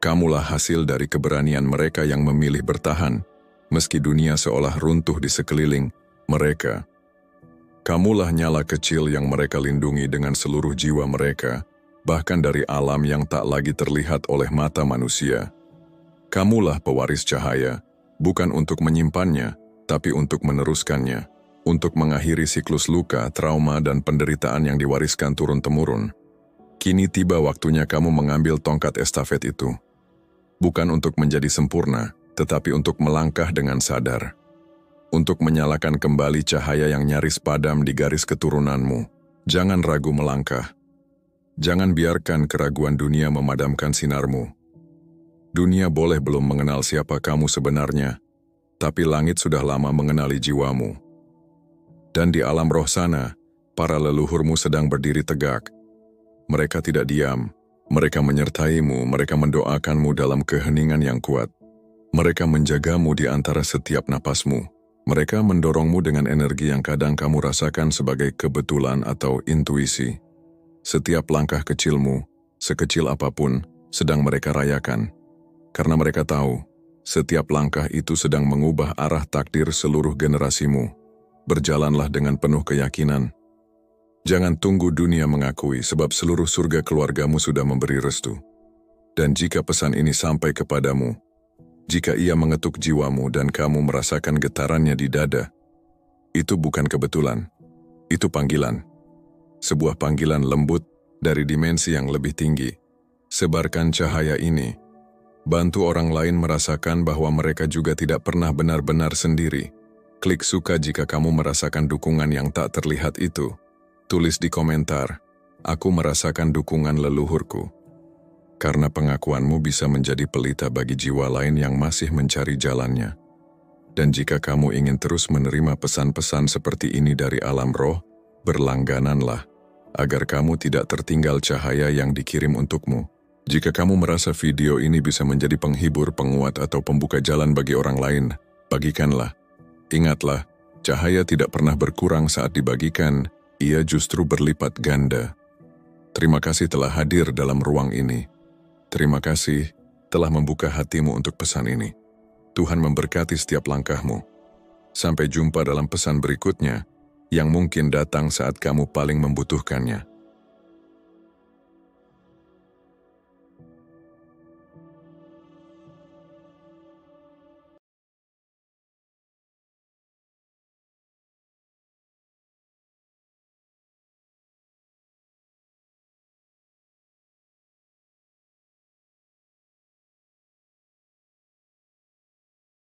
Kamulah hasil dari keberanian mereka yang memilih bertahan, meski dunia seolah runtuh di sekeliling mereka. Kamulah nyala kecil yang mereka lindungi dengan seluruh jiwa mereka, bahkan dari alam yang tak lagi terlihat oleh mata manusia. Kamulah pewaris cahaya, bukan untuk menyimpannya, tapi untuk meneruskannya, untuk mengakhiri siklus luka, trauma, dan penderitaan yang diwariskan turun-temurun. Kini tiba waktunya kamu mengambil tongkat estafet itu. Bukan untuk menjadi sempurna, tetapi untuk melangkah dengan sadar. Untuk menyalakan kembali cahaya yang nyaris padam di garis keturunanmu. Jangan ragu melangkah. Jangan biarkan keraguan dunia memadamkan sinarmu. Dunia boleh belum mengenal siapa kamu sebenarnya, tapi langit sudah lama mengenali jiwamu. Dan di alam roh sana, para leluhurmu sedang berdiri tegak. Mereka tidak diam. Mereka menyertaimu, mereka mendoakanmu dalam keheningan yang kuat. Mereka menjagamu di antara setiap napasmu. Mereka mendorongmu dengan energi yang kadang kamu rasakan sebagai kebetulan atau intuisi. Setiap langkah kecilmu, sekecil apapun, sedang mereka rayakan. Karena mereka tahu, setiap langkah itu sedang mengubah arah takdir seluruh generasimu. Berjalanlah dengan penuh keyakinan. Jangan tunggu dunia mengakui sebab seluruh surga keluargamu sudah memberi restu. Dan jika pesan ini sampai kepadamu, jika ia mengetuk jiwamu dan kamu merasakan getarannya di dada, itu bukan kebetulan, itu panggilan. Sebuah panggilan lembut dari dimensi yang lebih tinggi. Sebarkan cahaya ini. Bantu orang lain merasakan bahwa mereka juga tidak pernah benar-benar sendiri. Klik suka jika kamu merasakan dukungan yang tak terlihat itu. Tulis di komentar, aku merasakan dukungan leluhurku. Karena pengakuanmu bisa menjadi pelita bagi jiwa lain yang masih mencari jalannya. Dan jika kamu ingin terus menerima pesan-pesan seperti ini dari alam roh, berlanggananlah, agar kamu tidak tertinggal cahaya yang dikirim untukmu. Jika kamu merasa video ini bisa menjadi penghibur, penguat, atau pembuka jalan bagi orang lain, bagikanlah. Ingatlah, cahaya tidak pernah berkurang saat dibagikan, ia justru berlipat ganda. Terima kasih telah hadir dalam ruang ini. Terima kasih telah membuka hatimu untuk pesan ini. Tuhan memberkati setiap langkahmu. Sampai jumpa dalam pesan berikutnya, yang mungkin datang saat kamu paling membutuhkannya.